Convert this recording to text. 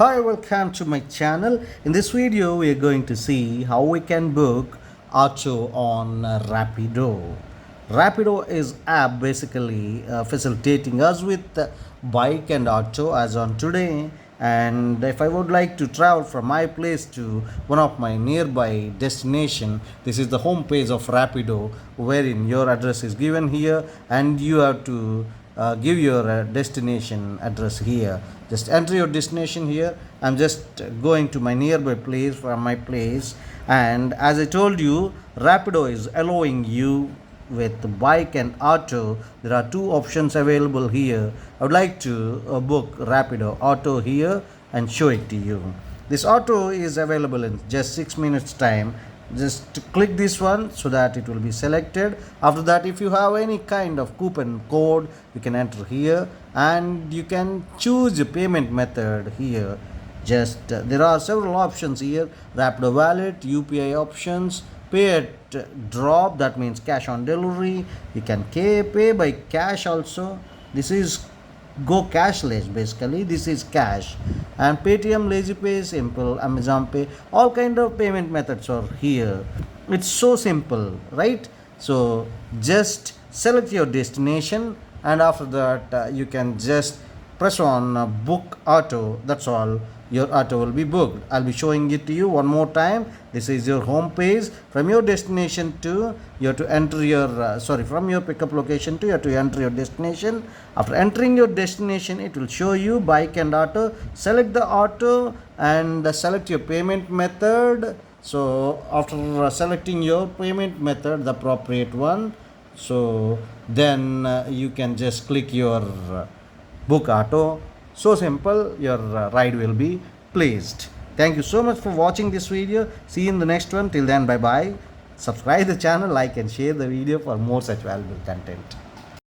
Hi, welcome to my channel. In this video, we are going to see how we can book auto on Rapido. Rapido is app basically facilitating us with bike and auto as on today. And if I would like to travel from my place to one of my nearby destination, this is the home page of Rapido, wherein your address is given here and you have to give your destination address here. Just enter your destination here. I'm just going to my nearby place from my place, and as I told you, Rapido is allowing you with bike and auto. There are two options available here. I would like to book Rapido auto here and show it to you. This auto is available in just 6 minutes time. Just click this one so that it will be selected. After that, if you have any kind of coupon code, you can enter here and you can choose a payment method here. Just there are several options here: Rapido wallet, UPI options, pay at drop, that means cash on delivery. You can pay by cash also. This is go cashless basically. This is cash. And Paytm, Lazy Pay, Simple, Amazon Pay, all kind of payment methods are here. It's so simple, right? So just select your destination, and after that you can just press on book auto. That's all. Your auto will be booked. I'll be showing it to you one more time. This is your home page. From your destination to, you have to enter your from your pickup location to, you have to enter your destination. After entering your destination, it will show you bike and auto. Select the auto and select your payment method. So after selecting your payment method, the appropriate one, so then you can just click your book auto. So simple, your ride will be placed. Thank you so much for watching this video. See you in the next one. Till then, bye bye. Subscribe the channel, like and share the video for more such valuable content.